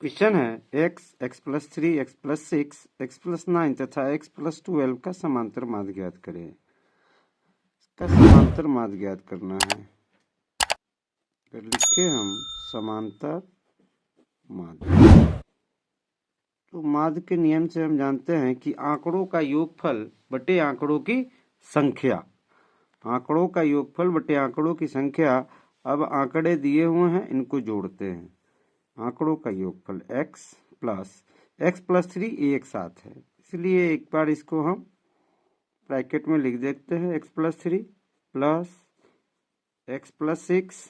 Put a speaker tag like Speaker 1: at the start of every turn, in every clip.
Speaker 1: Question है x+3 x+6 x+9 तथा x+12 का समांतर माध्य ज्ञात करें। इसका समांतर माध्य ज्ञात करना है। अगर लिखे हम समांतर माध्य, तो माध्य के नियम से हम जानते हैं कि आंकड़ों का योगफल बटे आंकड़ों की संख्या, आंकड़ों का योगफल बटे आंकड़ों की संख्या। अब आंकड़े दिए हुए हैं, इनको जोड़ते हैं। आंकड़ों का योगफल x+3 एक साथ है, इसलिए एक बार इसको हम ब्रैकेट में लिख देते हैं। x+3 plus x+6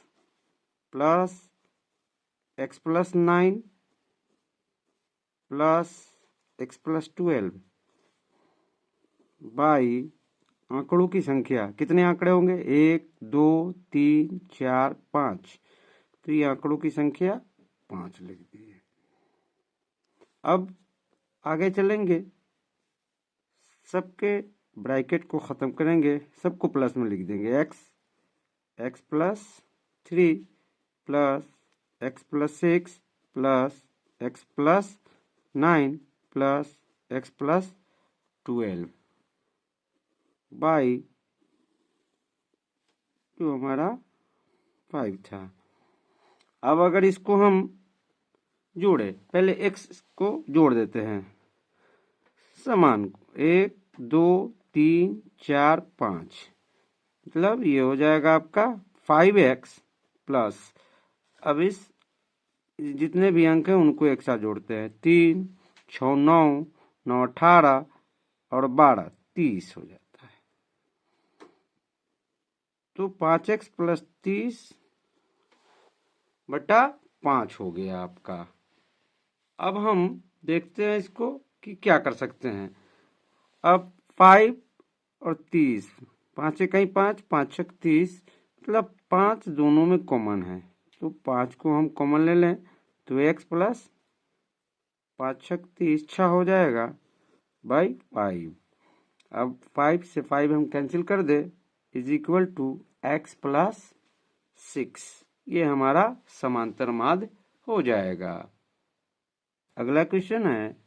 Speaker 1: plus x+9 plus x+12 by आंकड़ों की संख्या। कितने आंकड़े होंगे? 1 2 3 4 5, तो ये आंकड़ों की संख्या 5 लिख दी है। अब आगे चलेंगे, सबके ब्रैकेट को खत्म करेंगे, सबको प्लस में लिख देंगे। x+3 plus x+6 plus x+9 plus x+12 by जो हमारा 5 था। अब अगर इसको हम जोड़े, पहले x को जोड़ देते हैं समान को, 1 2 3 4 5, मतलब ये हो जाएगा आपका 5x प्लस, अब इस जितने भी अंक हैं उनको एक साथ जोड़ते हैं। 3 6 9 9 18 और 12 30 हो जाता है। तो 5x प्लस 30 बटा 5 हो गया आपका। अब हम देखते हैं इसको कि क्या कर सकते हैं। अब 5 और 30, 5 कहीं 5 5 30, मतलब 5 दोनों में कॉमन है, तो 5 को हम कॉमन ले लें, तो x प्लस 5 30 6 हो जाएगा बाई 5। अब 5 से 5 हम कैंसिल कर दे, इज इक्वल टू x+6। ये हमारा समांतर माध्य हो जाएगा। अगला क्वेश्चन है,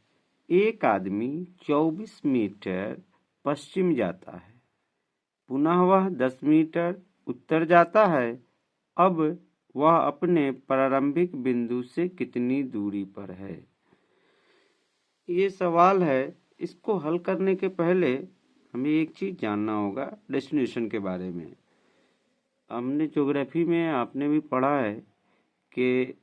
Speaker 1: एक आदमी 24 मीटर पश्चिम जाता है, पुनः वह 10 मीटर उत्तर जाता है। अब वह अपने प्रारंभिक बिंदु से कितनी दूरी पर है? ये सवाल है। इसको हल करने के पहले हमें एक चीज जानना होगा डेस्टिनेशन के बारे में। हमने ज्योग्राफी में आपने भी पढ़ा है कि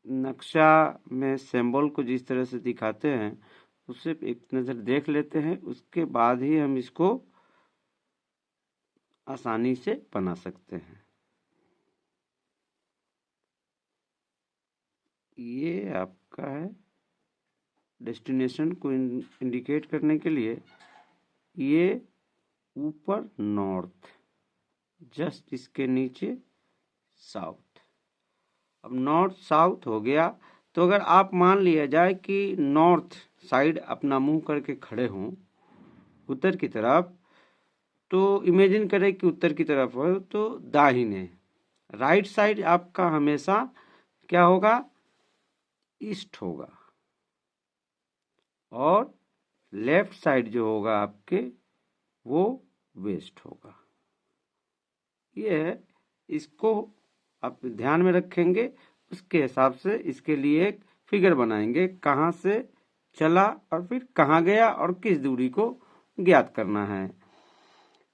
Speaker 1: नक्शा में सिंबल को जिस तरह से दिखाते हैं, उससे एक नज़र देख लेते हैं, उसके बाद ही हम इसको आसानी से बना सकते हैं। ये आपका है डेस्टिनेशन को इंडिकेट करने के लिए, ये ऊपर नॉर्थ, जस्ट इसके नीचे साउथ। अब नॉर्थ साउथ हो गया, तो अगर आप मान लिया जाए कि नॉर्थ साइड अपना मुंह करके खड़े हों उत्तर की तरफ, तो इमेजिन करें कि उत्तर की तरफ हो, तो दाहिने राइट साइड आपका हमेशा क्या होगा? ईस्ट होगा, और लेफ्ट साइड जो होगा आपके वो वेस्ट होगा। ये है, इसको आप ध्यान में रखेंगे, उसके हिसाब से इसके लिए एक फिगर बनाएंगे, कहाँ से चला और फिर कहाँ गया और किस दूरी को ज्ञात करना है।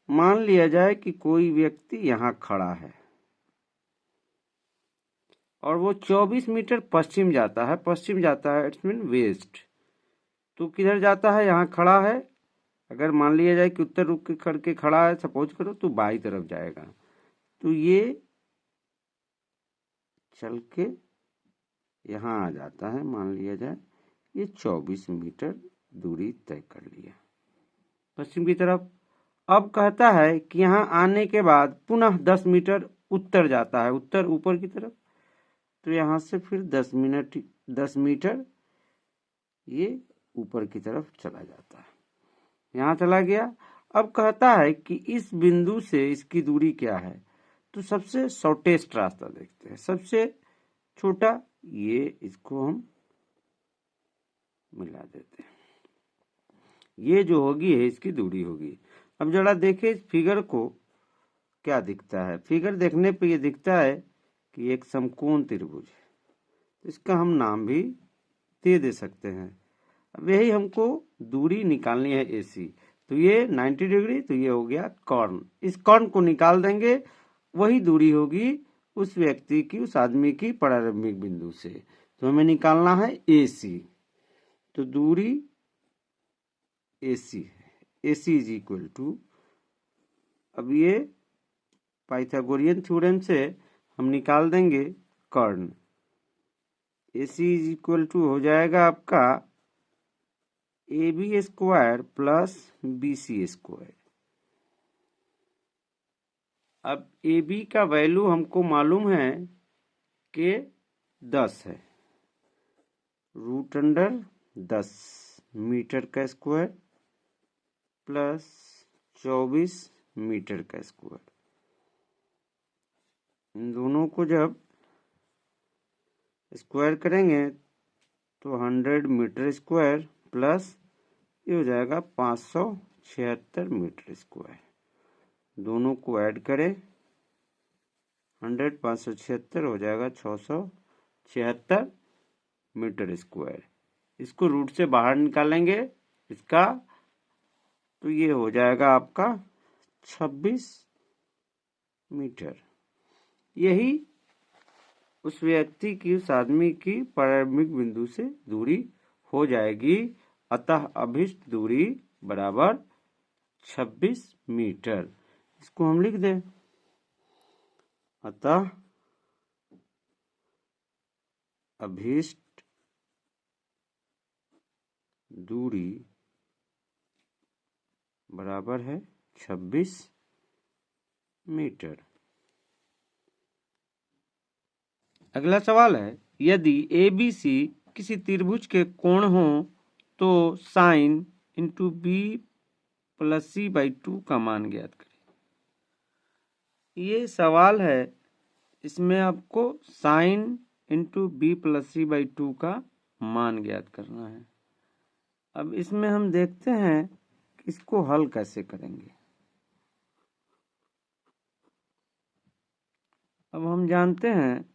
Speaker 1: मान लिया जाए कि कोई व्यक्ति यहाँ खड़ा है और वो 24 मीटर पश्चिम जाता है, पश्चिम जाता है इट्स मीन वेस्ट। तो किधर जाता है? यहाँ खड़ा है, अगर मान लिया जाए कि उत्तर रुख करके खड़ा है, सपोज करो, तो बाई तरफ जाएगा। तो ये चल के यहाँ आ जाता है, मान लिया जाए ये 24 मीटर दूरी तय कर लिया पश्चिम की तरफ। अब कहता है कि यहाँ आने के बाद पुनः 10 मीटर उत्तर जाता है, उत्तर ऊपर की तरफ, तो यहाँ से फिर 10 मीटर ये ऊपर की तरफ चला जाता है, यहाँ चला गया। अब कहता है कि इस बिंदु से इसकी दूरी क्या है, तो सबसे शॉर्टेस्ट रास्ता देखते हैं, सबसे छोटा, ये इसको हम मिला देते हैं। ये जो होगी है इसकी दूरी होगी। अब जरा देखें इस फिगर को क्या दिखता है। फिगर देखने पे ये दिखता है कि एक समकोण त्रिभुज है, तो इसका हम नाम भी दे सकते हैं। अब यही हमको दूरी निकालनी है AC, तो ये 90 डिग्री, तो ये हो गया कर्ण। इस कर्ण को निकाल देंगे, वही दूरी होगी उस व्यक्ति की, उस आदमी की प्रारंभिक बिंदु से। तो हमें निकालना है AC, तो दूरी AC है। AC इज इक्वल टू, अब ये पाइथागोरियन थ्योरम से हम निकाल देंगे कर्ण। AC इज इक्वल टू हो जाएगा आपका AB square plus BC square. अब AB का वैल्यू हमको मालूम है कि 10 है, √10 मीटर का स्क्वायर प्लस 24 मीटर का स्क्वायर। इन दोनों को जब स्क्वायर करेंगे तो 100 मीटर स्क्वायर प्लस ये हो जाएगा 576 मीटर स्क्वायर। दोनों को ऐड करें, 100 576 हो जाएगा 676 मीटर स्क्वायर। इसको रूट से बाहर निकालेंगे इसका, तो ये हो जाएगा आपका 26 मीटर। यही उस व्यक्ति की, उस आदमी की प्रारंभिक बिंदु से दूरी हो जाएगी। अतः अभिष्ट दूरी बराबर 26 मीटर। इसको हम लिख दें, अतः अभिष्ट दूरी बराबर है 26 मीटर। अगला सवाल है, यदि ABC किसी त्रिभुज के कोण हो तो sign into B plus C/2 का मान ज्ञात करें। ये सवाल है, इसमें आपको sign into B plus C/2 का मान ज्ञात करना है। अब इसमें हम देखते हैं कि इसको हल कैसे करेंगे। अब हम जानते हैं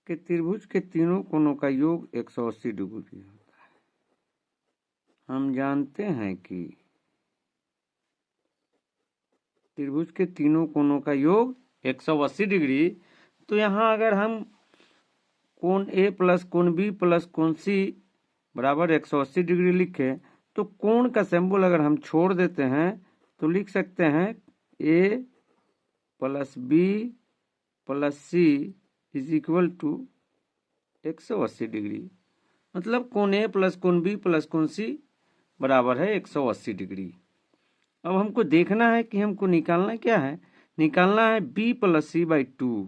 Speaker 1: कि त्रिभुज के तीनों कोणों का योग 180 डिग्री होता है। हम जानते हैं कि त्रिभुज के तीनों कोणों का योग 180 डिग्री। तो यहाँ अगर हम कोण A प्लस कोण B प्लस कोण C बराबर 180 डिग्री लिखें, तो कोण का सिंबल अगर हम छोड़ देते हैं तो लिख सकते हैं A plus B plus C is equal to 180 degree. मतलब कोण A प्लस कोण B प्लस कोण C बराबर है 180 डिग्री। अब हमको देखना है कि हमको निकालना क्या है। निकालना है B प्लस C/2,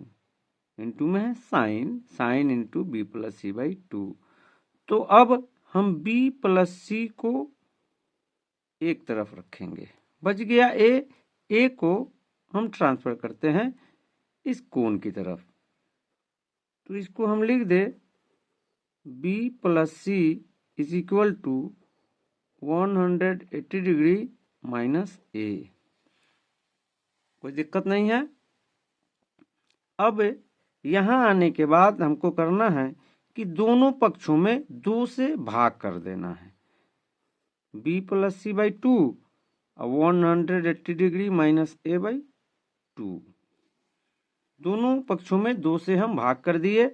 Speaker 1: इंटू में है sine, sine into B plus C/2। तो अब हम B प्लस C को एक तरफ रखेंगे, बच गया A को हम ट्रांसफर करते हैं इस कोण की तरफ। तो इसको हम लिख दे B plus C is equal to 180 degree minus A। कोई दिक्कत नहीं है। अब यहाँ आने के बाद हमको करना है कि दोनों पक्षों में 2 से भाग कर देना है। B प्लस C/2 और 180 डिग्री माइनस A/2, दोनों पक्षों में 2 से हम भाग कर दिए।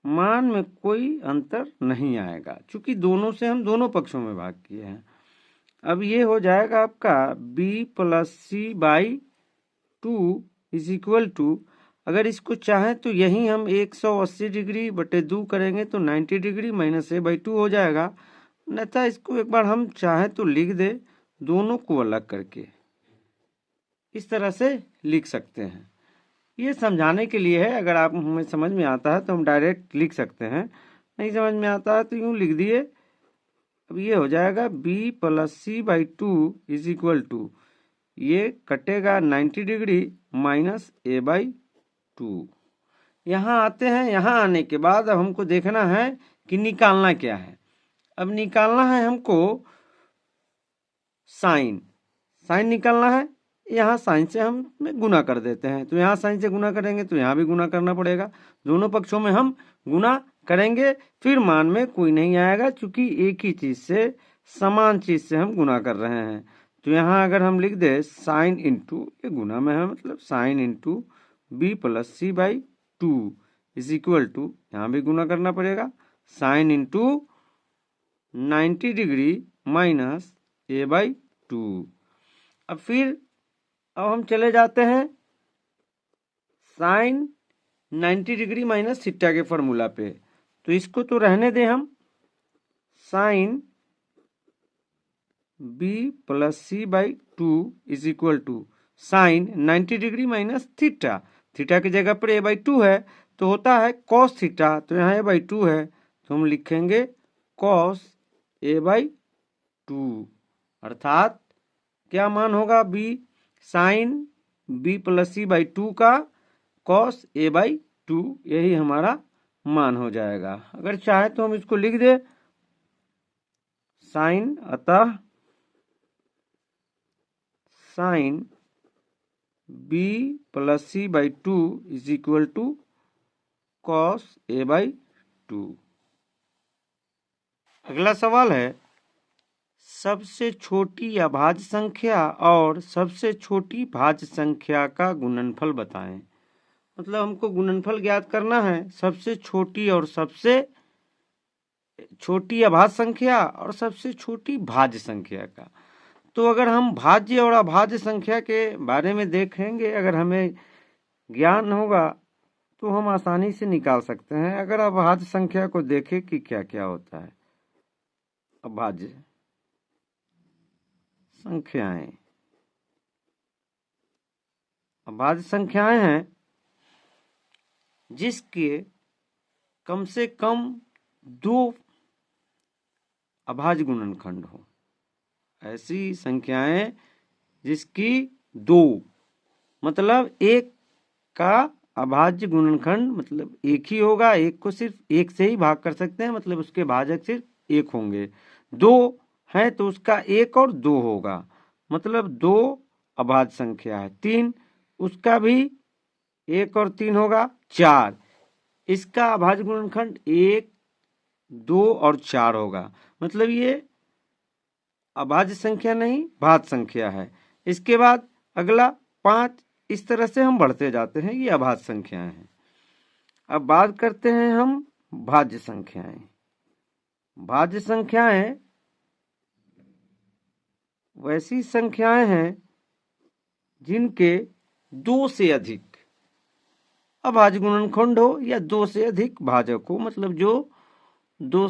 Speaker 1: मान में कोई अंतर नहीं आएगा, क्योंकि दोनों से हम दोनों पक्षों में भाग किए हैं। अब ये हो जाएगा आपका B plus C/2 is equal to, अगर इसको चाहें तो यही हम 180 डिग्री बटे 2 करेंगे तो 90 डिग्री माइनस A/2 हो जाएगा। अन्यथा इसको एक बार हम चाहें तो लिख दे, दोनों को अलग करके इस तरह से लिख सकते हैं। ये समझाने के लिए है। अगर आप हमें समझ में आता है तो हम डायरेक्ट लिख सकते हैं, नहीं समझ में आता है तो यूं लिख दिए। अब ये हो जाएगा B plus C/2 is equal to, ये कटेगा 90 डिग्री माइनस A/2। यहाँ आते हैं। यहाँ आने के बाद अब हमको देखना है कि निकालना क्या है। अब निकालना है हमको साइन निकालना है। यहाँ साइन से हम गुना कर देते हैं, तो यहाँ साइन से गुना करेंगे तो यहाँ भी गुना करना पड़ेगा। दोनों पक्षों में हम गुना करेंगे, फिर मान में कोई नहीं आएगा, क्योंकि एक ही चीज से, समान चीज से हम गुना कर रहे हैं। तो यहाँ अगर हम लिख दे साइन इंटू, ये गुना में है मतलब sine into B plus C by two is equal to, यहाँ भी गुना करना पड़ेगा, sine into 90 degree minus A by two. अब हम चले जाते हैं साइन 90 डिग्री माइनस थीटा के फॉर्मूला पे। तो इसको तो रहने दें हम, sine B plus C by two is equal to sine 90 degree minus theta, theta की जगह पर ए बाई टू है तो होता है कॉस थीटा, तो यहाँ ए बाई टू है तो हम लिखेंगे कॉस ए बाई टू, अर्थात क्या मान होगा B, sine B plus C by two का कॉस ए बाई टू, यही हमारा मान हो जाएगा। अगर चाहे तो हम इसको लिख दे साइन, अतः sine B plus C by two is equal to cos A by two. अगला सवाल है सबसे छोटी अभाज्य संख्या और सबसे छोटी भाज्य संख्या का गुणनफल बताएं। मतलब हमको गुणनफल ज्ञात करना है सबसे छोटी और सबसे छोटी अभाज्य संख्या और सबसे छोटी भाज्य संख्या का। तो अगर हम भाज्य और अभाज्य संख्या के बारे में देखेंगे, अगर हमें ज्ञान होगा तो हम आसानी से निकाल सकते हैं। अगर अभाज्य संख्या को देखें कि क्या क्या होता है, अभाज्य संख्याएं, अभाज्य संख्याएं हैं जिसके कम से कम दो अभाज्य गुणनखंड हो। ऐसी संख्याएं जिसकी दो, मतलब एक का अभाज्य गुणनखंड मतलब एक ही होगा, एक को सिर्फ एक से ही भाग कर सकते हैं, मतलब उसके भाजक सिर्फ एक होंगे। दो है तो उसका एक और दो होगा, मतलब दो अभाज्य संख्या है। तीन, उसका भी एक और तीन होगा, चार, इसका अभाज्य गुणनखंड एक, दो और चार होगा, मतलब ये अभाज्य संख्या नहीं भाज्य संख्या है। इसके बाद अगला पांच, इस तरह से हम बढ़ते जाते हैं, ये अभाज्य संख्याएं हैं। अब बात करते हैं हम भाज्य संख्याएं। भाज्य संख्याएं वैसी संख्याएं हैं जिनके दो से अधिक अभाज्य गुणनखंड हो या दो से अधिक भाजक हो, मतलब जो दो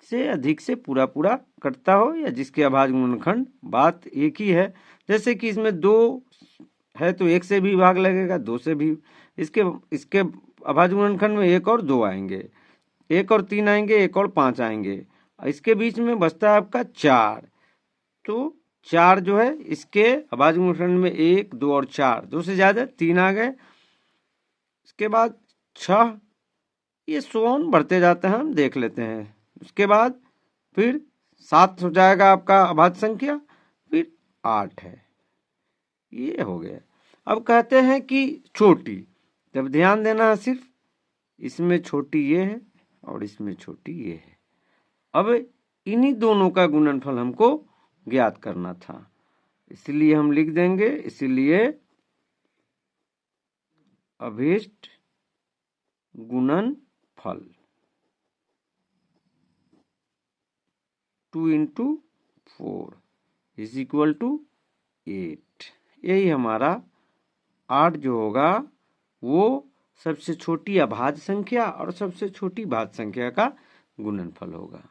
Speaker 1: से अधिक से पूरा पूरा कटता हो या जिसके अभाज्य गुणनखंड, बात एक ही है। जैसे कि इसमें दो है तो एक से भी भाग लगेगा, दो से भी, इसके अभाज्य गुणनखंड में एक और दो आएंगे, एक और तीन आएंगे, एक और पांच आएंगे, इसके बीच में बचता है आपका चार। तो चार जो है इसके अभाज्य गुणनखंड में एक, दो और चार, दो से ज्यादा तीन आ गए। इसके बाद छह, ये सोन बढ़ते जाते हैं, हम देख लेते हैं। उसके बाद फिर सात हो जाएगा आपका अभाज्य संख्या, फिर आठ है, ये हो गया। अब कहते हैं कि छोटी, जब ध्यान देना है सिर्फ इसमें छोटी ये है और इसमें छोटी ये है। अब इन्हीं दोनों का गुणनफल हमको ज्ञात करना था, इसलिए हम लिख देंगे, इसलिए अभीष्ट गुणनफल 2 into 4 इज इक्वल टू 8। यही हमारा 8 जो होगा वो सबसे छोटी अभाज्य संख्या और सबसे छोटी भाज्य संख्या का गुणनफल होगा।